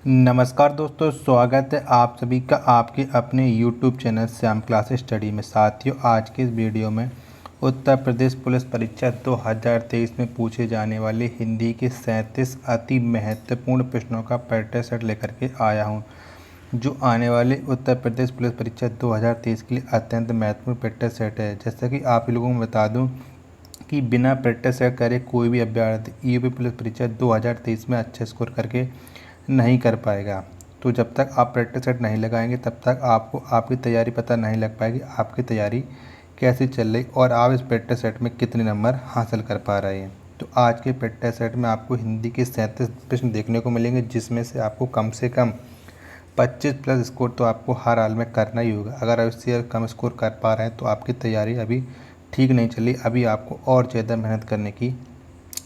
नमस्कार दोस्तों, स्वागत है आप सभी का आपके अपने YouTube channel Shyam class study में। साथियों, आज के इस वीडियो में उत्तर प्रदेश पुलिस परीक्षा 2023 में पूछे जाने वाले हिंदी के 37 अति महत्वपूर्ण प्रश्नों का प्रैक्टिस सेट लेकर के आया हूं, जो आने वाले उत्तर प्रदेश पुलिस परीक्षा 2023 के लिए अत्यंत महत्वपूर्ण प्रैक्टिस सेट है। जैसा कि आप लोगों को बता दूँ कि बिना प्रैक्टिस सेट करे कोई भी अभ्यर्थी यूपी पुलिस परीक्षा 2023 में अच्छे स्कोर करके नहीं कर पाएगा। तो जब तक आप प्रैक्टिस सेट नहीं लगाएंगे तब तक आपको आपकी तैयारी पता नहीं लग पाएगी, आपकी तैयारी कैसी चल रही और आप इस प्रैक्टिस सेट में कितने नंबर हासिल कर पा रहे हैं। तो आज के प्रैक्टिस सेट में आपको हिंदी के 37 प्रश्न देखने को मिलेंगे, जिसमें से आपको कम से कम 25 प्लस स्कोर तो आपको हर हाल में करना ही होगा। अगर आप इससे कम स्कोर कर पा रहे हैं तो आपकी तैयारी अभी ठीक नहीं चली, अभी आपको और ज़्यादा मेहनत करने की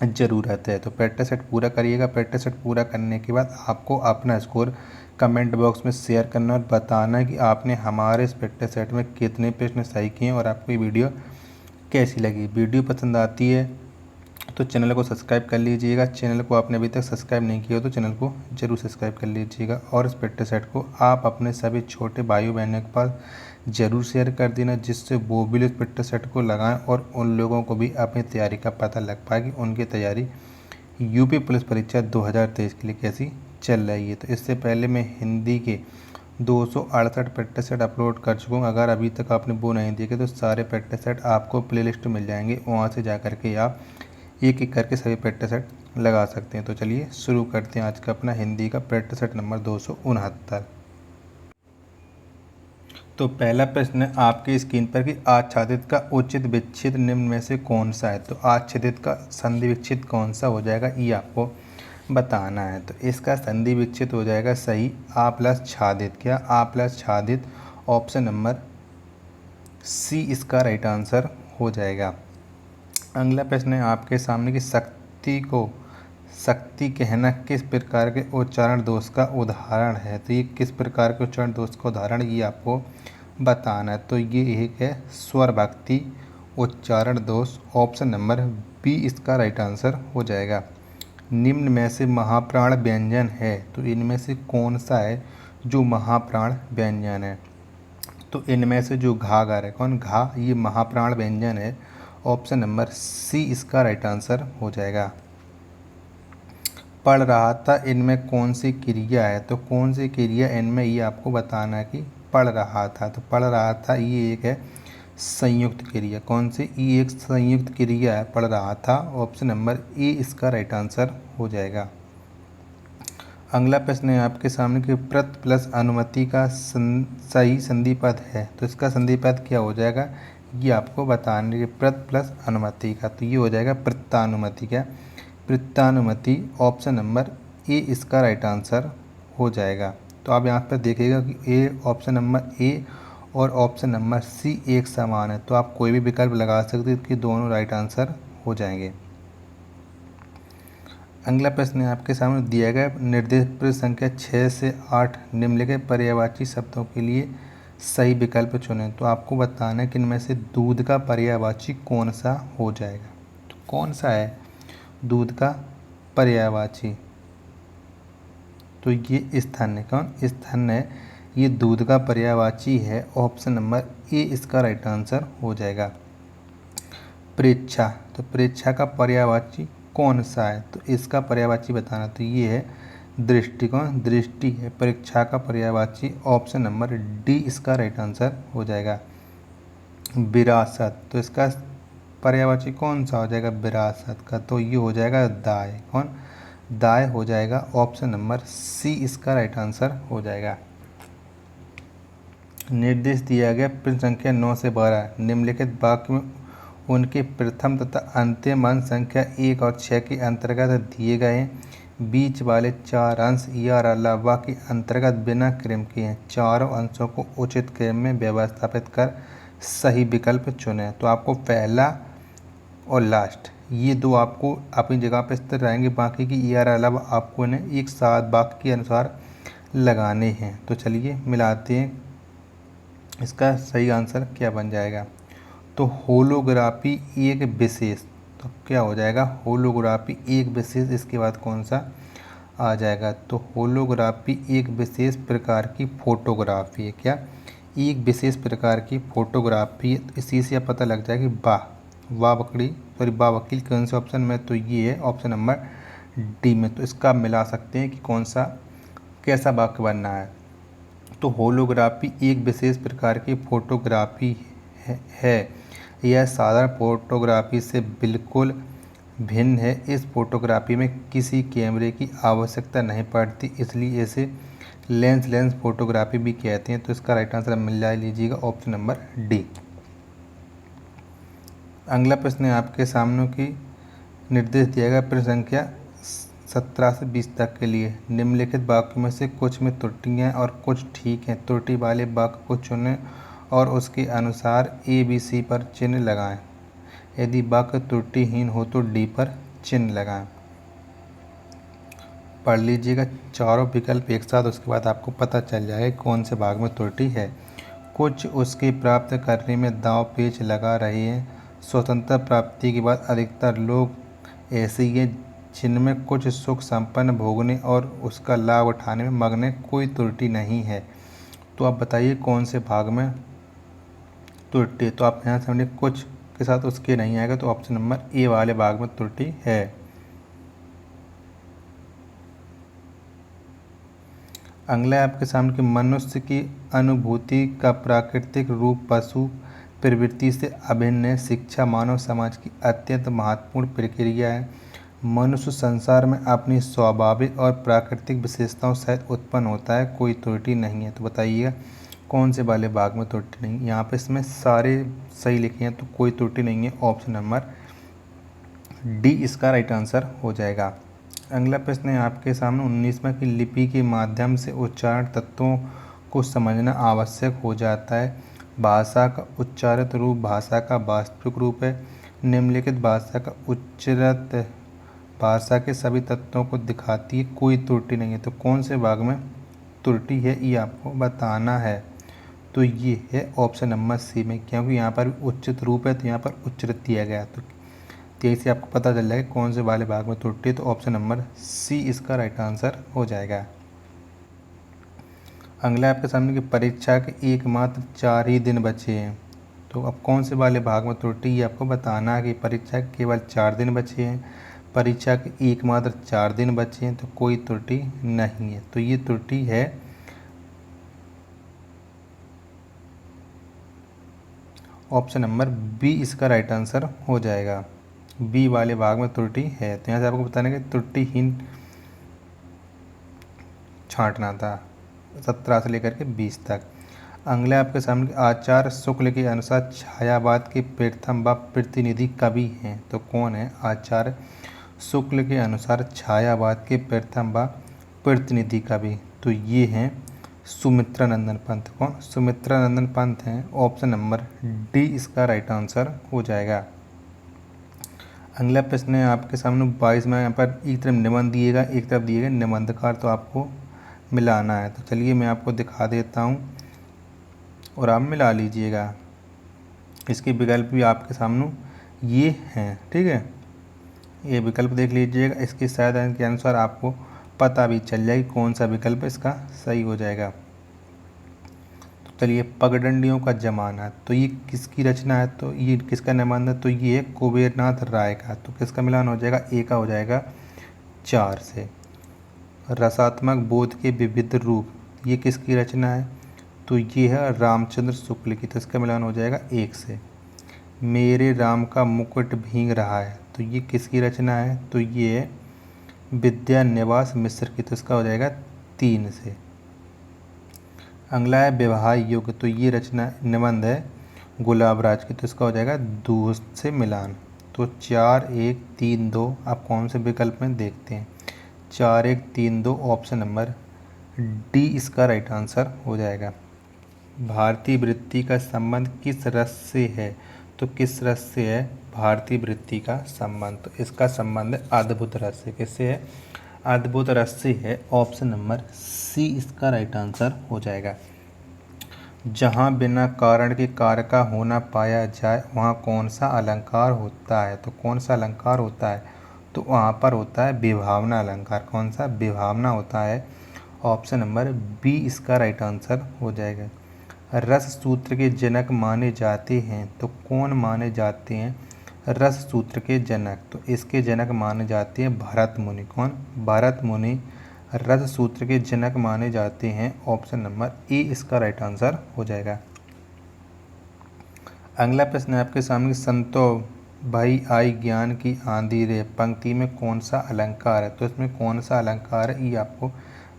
ज़रूरत है। तो प्रैक्टिस सेट पूरा करिएगा। प्रैक्टिस सेट पूरा करने के बाद आपको अपना स्कोर कमेंट बॉक्स में शेयर करना और बताना कि आपने हमारे इस प्रैक्टिस सेट में कितने प्रश्न सही किए और आपको ये वीडियो कैसी लगी। वीडियो पसंद आती है तो चैनल को सब्सक्राइब कर लीजिएगा। चैनल को आपने अभी तक सब्सक्राइब नहीं किया हो तो चैनल को जरूर सब्सक्राइब कर लीजिएगा और इस प्रैक्टिस सेट को आप अपने सभी छोटे भाइयों बहनों के पास ज़रूर शेयर कर देना, जिससे वो भी इस प्रैक्टिस सेट को लगाएं और उन लोगों को भी अपनी तैयारी का पता लग पाए कि उनकी तैयारी यूपी पुलिस परीक्षा 2023 के लिए कैसी चल रही है। तो इससे पहले मैं हिंदी के 268 प्रैक्टिस सेट अपलोड कर चुका हूँ। अगर अभी तक आपने वो नहीं देखे तो सारे प्रैक्टिस सेट आपको प्लेलिस्ट में मिल जाएंगे, वहाँ से जा कर के आप एक एक करके सभी प्रैक्टिस सेट लगा सकते हैं। तो चलिए शुरू करते हैं आज का अपना हिंदी का प्रैक्टिस सेट नंबर 269। तो पहला प्रश्न है आपकी स्क्रीन पर कि आच्छादित का उचित विच्छेद निम्न में से कौन सा है। तो आच्छादित का संधि विच्छेद कौन सा हो जाएगा, ये आपको बताना है। तो इसका संधि विच्छेद हो जाएगा सही आ प्लस छादित। क्या आ प्लस छादित, ऑप्शन नंबर सी इसका राइट आंसर हो जाएगा। अगला प्रश्न है आपके सामने कि शक्ति कहना किस प्रकार के उच्चारण दोष का उदाहरण है। तो ये किस प्रकार के उच्चारण दोष का उदाहरण, ये आपको बताना है। तो ये एक है स्वर भक्ति उच्चारण दोष, ऑप्शन नंबर बी इसका राइट आंसर हो जाएगा। निम्न में से महाप्राण व्यंजन है, तो इनमें से कौन सा है जो महाप्राण व्यंजन है। तो इनमें से जो घा गा है, कौन घा, ये महाप्राण व्यंजन है, ऑप्शन नंबर सी इसका राइट आंसर हो जाएगा। पढ़ रहा था, इनमें कौन सी क्रिया है। तो कौन सी क्रिया इनमें, ये आपको बताना है कि पढ़ रहा था। तो पढ़ रहा था ये एक है संयुक्त क्रिया, कौन सी, ये एक संयुक्त क्रिया है, पढ़ रहा था, ऑप्शन नंबर ए इसका राइट आंसर हो जाएगा। अगला प्रश्न है आपके सामने कि प्रत प्लस अनुमति का सही संधिपद है। तो इसका संधिपद क्या हो जाएगा, ये आपको बताना है। प्रत प्लस अनुमति का, तो ये हो जाएगा प्रत्यानुमति। क्या, प्रत्यानुमति, ऑप्शन नंबर ए इसका राइट आंसर हो जाएगा। तो आप यहाँ पर देखिएगा कि ए, ऑप्शन नंबर ए और ऑप्शन नंबर सी एक समान है, तो आप कोई भी विकल्प लगा सकते हैं कि दोनों राइट आंसर हो जाएंगे। अगला प्रश्न है आपके सामने दिया गया निर्देश पत्र संख्या 6 से 8 निम्नलिखित पर्यायवाची शब्दों के लिए सही विकल्प चुनें। तो आपको बताना है कि इनमें से दूध का पर्यायवाची कौन सा हो जाएगा। तो कौन सा है दूध का पर्यायवाची, तो ये स्तन है, कौन, स्तन है, ये दूध का पर्यायवाची है, ऑप्शन नंबर ए इसका राइट आंसर हो जाएगा। प्रेच्छा, तो प्रेच्छा का पर्यायवाची कौन सा है, तो इसका पर्यायवाची बताना। तो ये है दृष्टिकोण, दृष्टि है परीक्षा का पर्यायवाची, ऑप्शन नंबर डी इसका राइट आंसर हो जाएगा। विरासत, तो इसका पर्यायवाची कौन सा हो जाएगा विरासत का, तो ये हो जाएगा दाय, कौन, दाय हो जाएगा, ऑप्शन नंबर सी इसका राइट आंसर हो जाएगा। निर्देश दिया गया प्रश्न संख्या 9 से 12 निम्नलिखित वाक्य में उनके प्रथम तथा अंतिम अंश संख्या 1 और 6 के अंतर्गत दिए गए बीच वाले 4 अंश या अलावा के अंतर्गत बिना क्रम के हैं चारों अंशों को उचित क्रम में व्यवस्थापित कर सही विकल्प चुनें। तो आपको पहला और लास्ट ये दो आपको अपनी जगह पर स्थिर रहेंगे, बाकी की या अलावा आपको इन्हें एक साथ वाक्य के अनुसार लगाने हैं। तो चलिए मिलाते हैं, इसका सही आंसर क्या बन जाएगा। तो होलोग्राफी एक विशेष, तो क्या हो जाएगा होलोग्राफी एक विशेष, इसके बाद कौन सा आ जाएगा। तो होलोग्राफी एक विशेष प्रकार की फोटोग्राफी है। क्या? एक विशेष प्रकार की फोटोग्राफी। इसी से पता लग जाएगा कि वाह बकरी सॉरी वाह वकील कौन से ऑप्शन में, तो ये है ऑप्शन नंबर डी में। तो इसका आप मिला सकते हैं कि कौन सा कैसा वाक्य बनना है। तो होलोग्राफी एक विशेष प्रकार की फोटोग्राफी है। यह साधारण फोटोग्राफी से बिल्कुल भिन्न है। इस फोटोग्राफी में किसी कैमरे की आवश्यकता नहीं पड़ती, इसलिए इसे लेंस फोटोग्राफी भी कहते हैं। तो इसका राइट आंसर मिल जाए लीजिएगा ऑप्शन नंबर डी। अगला प्रश्न है आपके सामने की निर्देश दिया गया प्रश्न संख्या 17 से 20 तक के लिए। निम्नलिखित वाक्यों में से कुछ में त्रुटियां और कुछ ठीक हैं। त्रुटि वाले वाक्य को चुनें और उसके अनुसार ए बी सी पर चिन्ह लगाएं। यदि वाक्य त्रुटिहीन हो तो डी पर चिन्ह लगाएं। पढ़ लीजिएगा चारों विकल्प एक साथ, उसके बाद आपको पता चल जाएगा कौन से भाग में त्रुटि है। कुछ उसके प्राप्त करने में दांव पेच लगा रहे हैं। स्वतंत्रता प्राप्ति के बाद अधिकतर लोग ऐसे ही हैं जिनमें कुछ सुख संपन्न भोगने और उसका लाभ उठाने में मग्न है। कोई त्रुटि नहीं है। तो आप बताइए कौन से भाग में त्रुटि है। तो आप यहाँ समझिए कुछ के साथ उसके नहीं आएगा, तो ऑप्शन नंबर ए वाले भाग में त्रुटि है। अगला है आपके सामने कि मनुष्य की अनुभूति का प्राकृतिक रूप पशु प्रवृत्ति से अभिन्न है। शिक्षा मानव समाज की अत्यंत महत्वपूर्ण प्रक्रिया है। मनुष्य संसार में अपनी स्वाभाविक और प्राकृतिक विशेषताओं सहित उत्पन्न होता है। कोई त्रुटि नहीं है। तो बताइएगा कौन से वाले भाग में त्रुटि नहीं। यहाँ पे इसमें सारे सही लिखे हैं, तो कोई त्रुटि नहीं है। ऑप्शन नंबर डी इसका राइट आंसर हो जाएगा। अगला प्रश्न है आपके सामने 19वां की लिपि के माध्यम से उच्चारण तत्वों को समझना आवश्यक हो जाता है। भाषा का उच्चारित रूप भाषा का वास्तविक रूप है। निम्नलिखित भाषा का उच्चारित भाषा के सभी तत्वों को दिखाती है। कोई त्रुटि नहीं है। तो कौन से भाग में त्रुटि है ये आपको बताना है। तो ये है ऑप्शन नंबर सी में, क्योंकि यहाँ पर उच्चित रूप है तो यहाँ पर उच्चारित किया गया। तो यही से आपको पता चल जाएगा कौन से वाले भाग में त्रुटि है। तो ऑप्शन नंबर सी इसका राइट आंसर हो जाएगा। अगला आपके सामने की परीक्षा के एकमात्र 4 ही दिन बचे हैं। तो अब कौन से वाले भाग में त्रुटि ये आपको बताना है कि परीक्षा के केवल 4 दिन बचे हैं, परीक्षा के एकमात्र 4 दिन बचे हैं, तो कोई त्रुटि नहीं है। तो ये त्रुटि है ऑप्शन नंबर बी इसका राइट आंसर हो जाएगा। बी वाले भाग में त्रुटि है। तो यहाँ से आपको बताना कि त्रुटिहीन छांटना था 17 से लेकर के 20 तक। अगले आपके सामने आचार्य शुक्ल के अनुसार छायावाद के प्रथम व प्रतिनिधि कवि हैं। तो कौन है? आचार्य शुक्ल के अनुसार छायावाद के प्रथम व प्रतिनिधि कवि, तो ये हैं सुमित्रानंदन पंत। कौन? सुमित्रानंदन पंत हैं। ऑप्शन नंबर डी इसका राइट आंसर हो जाएगा। अगला प्रश्न है आपके सामने 22 में। यहाँ पर एक तरफ निबंध दिएगा, एक तरफ दिएगा निबंधकार, तो आपको मिलाना है। तो चलिए मैं आपको दिखा देता हूँ और आप मिला लीजिएगा। इसके विकल्प भी आपके सामने ये हैं, ठीक है। ये विकल्प देख लीजिएगा, इसके शायद के अनुसार आपको पता भी चल जाएगी कौन सा विकल्प इसका सही हो जाएगा। तो चलिए, पगडंडियों का जमाना, तो ये किसकी रचना है? तो ये किसका निबंध है? तो ये है कुबेरनाथ राय का। तो किसका मिलान हो जाएगा? ए का हो जाएगा 4 से। रसात्मक बोध के विविध रूप, ये किसकी रचना है? तो ये है रामचंद्र शुक्ल की। तो इसका मिलान हो जाएगा 1 से। मेरे राम का मुकुट भींग रहा है, तो ये किसकी रचना है? तो ये है विद्यानिवास मिश्र की। तो इसका हो जाएगा 3 से। अगला है विवाह युग, तो ये रचना निबंध है गुलाब राज की। तो इसका हो जाएगा 2 से मिलान। तो 4 1 3 2 आप कौन से विकल्प में देखते हैं? 4 1 3 2 ऑप्शन नंबर डी इसका राइट आंसर हो जाएगा। भारतीय वृत्ति का संबंध किस रस से है? तो किस रस से है भारतीय वृत्ति का संबंध? तो इसका संबंध है अद्भुत रस से। किससे है? अद्भुत रस से है। ऑप्शन नंबर सी इसका राइट आंसर हो जाएगा। जहाँ बिना कारण के कार्य का होना पाया जाए वहाँ कौन सा अलंकार होता है? तो कौन सा अलंकार होता है? तो वहाँ पर होता है विभावना अलंकार। कौन सा? विभावना होता है। ऑप्शन नंबर बी इसका राइट आंसर हो जाएगा। रस सूत्र के जनक माने जाते हैं तो कौन माने जाते हैं रस सूत्र के जनक? तो इसके जनक माने जाते हैं भरत मुनि। कौन? भरत मुनि रस सूत्र के जनक माने जाते हैं। ऑप्शन नंबर ए इसका राइट आंसर हो जाएगा। अगला प्रश्न है आपके सामने, संतो भाई आई ज्ञान की आंधी रे पंक्ति में कौन सा अलंकार है? तो इसमें कौन सा अलंकार है ये आपको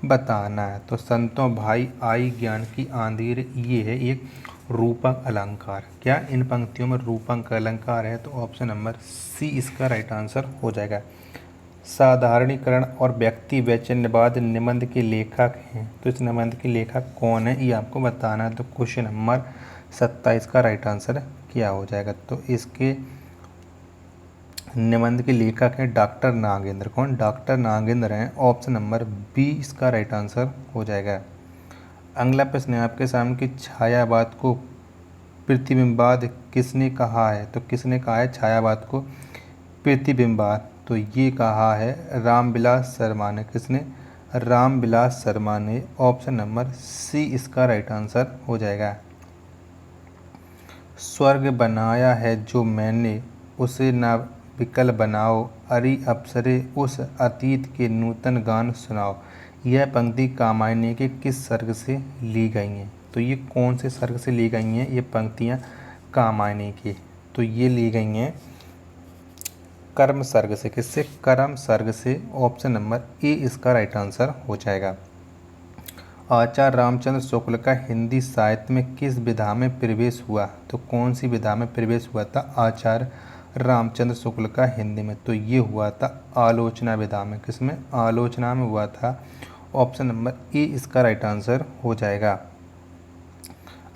बताना है। तो संतो भाई आई ज्ञान की आंधी रे ये है एक रूपक अलंकार। क्या इन पंक्तियों में रूपक अलंकार है? तो ऑप्शन नंबर सी इसका राइट आंसर हो जाएगा। साधारणीकरण और व्यक्ति वैचन्यवाद निबंध के लेखक हैं, तो इस निबंध के लेखक कौन है ये आपको बताना है। तो क्वेश्चन नंबर 27 का राइट आंसर क्या हो जाएगा? तो इसके निबंध के लेखक हैं डॉक्टर नागेंद्र। कौन? डॉक्टर नागेंद्र हैं। ऑप्शन नंबर बी इसका राइट आंसर हो जाएगा। अगला प्रश्न है आपके सामने कि छायावाद को प्रतिबिंबवाद किसने कहा है? तो किसने कहा है छायावाद को प्रतिबिंबवाद? तो ये कहा है रामविलास शर्मा ने। किसने? रामविलास शर्मा ने। ऑप्शन नंबर सी इसका राइट आंसर हो जाएगा। स्वर्ग बनाया है जो मैंने उसे ना विकल बनाओ, अरे अप्सरे उस अतीत के नूतन गान सुनाओ। यह पंक्ति कामायनी के किस सर्ग से ली गई हैं? तो ये कौन से सर्ग से ली गई हैं ये पंक्तियाँ कामायनी की? तो ये ली गई हैं कर्म सर्ग से। किससे? कर्म सर्ग से। ऑप्शन नंबर ए इसका राइट आंसर हो जाएगा। आचार्य रामचंद्र शुक्ल का हिंदी साहित्य में किस विधा में प्रवेश हुआ? तो कौन सी विधा में प्रवेश हुआ था आचार्य रामचंद्र शुक्ल का हिंदी में? तो ये हुआ था आलोचना विधा में। किसमें? आलोचना में हुआ था। ऑप्शन नंबर ए इसका राइट आंसर हो जाएगा।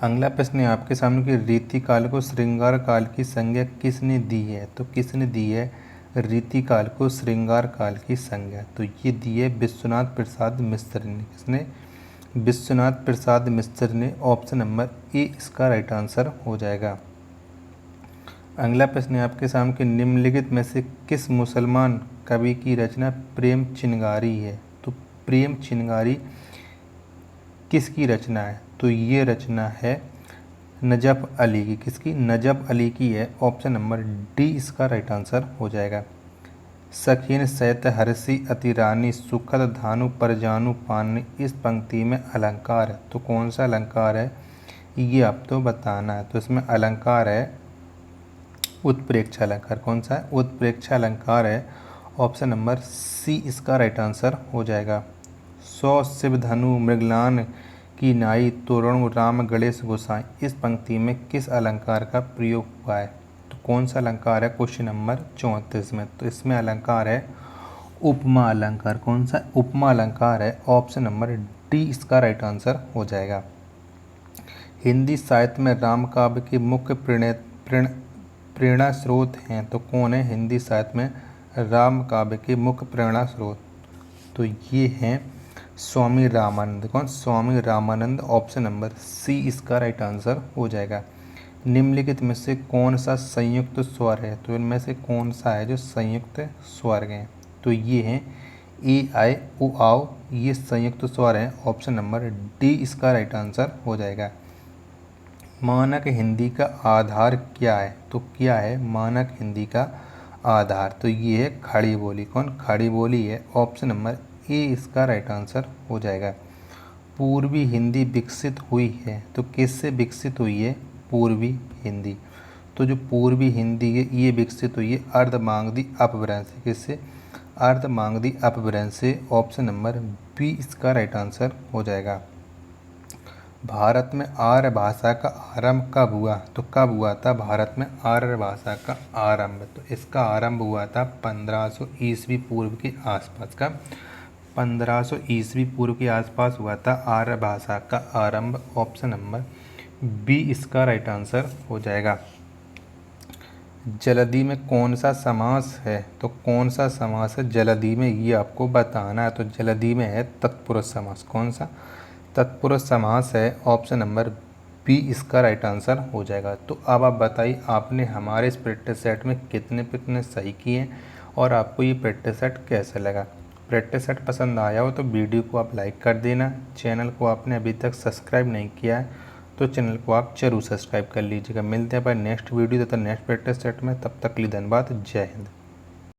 अगला प्रश्न है आपके सामने कि रीतिकाल को श्रृंगार काल की संज्ञा किसने दी है? तो किसने दी है रीतिकाल को श्रृंगार काल की संज्ञा? तो ये दी है विश्वनाथ प्रसाद मिश्र ने। किसने? विश्वनाथ प्रसाद मिश्र ने। ऑप्शन नंबर ए इसका राइट आंसर हो जाएगा। अगला प्रश्न है आपके सामने कि निम्नलिखित में से किस मुसलमान कवि की रचना प्रेम चिनगारी है? तो प्रेम चिनगारी किसकी रचना है? तो ये रचना है नजफ अली की। किसकी? नजफ अली की है। ऑप्शन नंबर डी इसका राइट आंसर हो जाएगा। सखीन सैत हर्षि अति रानी सुखद धानु परजानु पानी इस पंक्ति में अलंकार है। तो कौन सा अलंकार है ये आप तो बताना है। तो इसमें अलंकार है उत्प्रेक्षा अलंकार। कौन सा है? उत्प्रेक्षा अलंकार है। ऑप्शन नंबर सी इसका राइट आंसर हो जाएगा। सौ शिव धनु मृगलान की नाई तोरण राम गणेश गोसाई इस पंक्ति में किस अलंकार का प्रयोग हुआ है? तो कौन सा अलंकार है क्वेश्चन नंबर 34 में? तो इसमें अलंकार है उपमा अलंकार। कौन सा? उपमा अलंकार है। ऑप्शन नंबर डी इसका राइट आंसर हो जाएगा। हिंदी साहित्य में राम काव्य के मुख्य प्रेरणा स्रोत हैं। तो कौन है हिंदी साहित्य में राम काव्य के मुख्य प्रेरणा स्रोत? तो ये हैं स्वामी रामानंद। कौन? Swami Ramanand. Option number C इसका राइट आंसर हो जाएगा। निम्नलिखित में से कौन सा संयुक्त स्वर है? तो इनमें से कौन सा है जो संयुक्त स्वर हैं? तो ये हैं ए आई ओ आओ, ये संयुक्त स्वर हैं। ऑप्शन नंबर डी इसका राइट आंसर हो जाएगा। मानक हिंदी का आधार क्या है? तो क्या है मानक हिंदी का आधार? तो ये है खड़ी बोली। कौन? खड़ी बोली है। ऑप्शन नंबर ए इसका राइट आंसर हो जाएगा। पूर्वी हिंदी विकसित हुई है तो किससे विकसित हुई है? पूर्वी हिंदी। तो जो पूर्वी हिंदी है ये विकसित हुई है अर्धमागधी अपभ्रंश से। किससे? अर्धमागधी अपभ्रंश से। ऑप्शन नंबर बी इसका राइट आंसर हो जाएगा। भारत में आर्य भाषा का आरंभ कब हुआ? तो कब हुआ था भारत में आर्य भाषा का आरंभ? तो इसका आरंभ हुआ था 1500 ईस्वी पूर्व के आसपास का। 1500 ईस्वी पूर्व के आसपास हुआ था आर्य भाषा का आरंभ। ऑप्शन नंबर बी इसका राइट आंसर हो जाएगा। जलधि में कौन सा समास है? तो कौन सा समास है जलधि में ये आपको बताना है। तो जलधि में है तत्पुरुष समास। कौन सा? तत्पुरुष समास है। ऑप्शन नंबर बी इसका राइट आंसर हो जाएगा। तो अब आप बताइए आपने हमारे इस प्रैक्टिस सेट में कितने सही किए हैं और आपको ये प्रैक्टिस सेट कैसा लगा। प्रैक्टिस सेट पसंद आया हो तो वीडियो को आप लाइक कर देना। चैनल को आपने अभी तक सब्सक्राइब नहीं किया है तो चैनल को आप जरूर सब्सक्राइब कर लीजिएगा। मिलते हैं पर नेक्स्ट वीडियो तथा नेक्स्ट प्रैक्टिस सेट में, तब तक के लिए धन्यवाद। जय हिंद।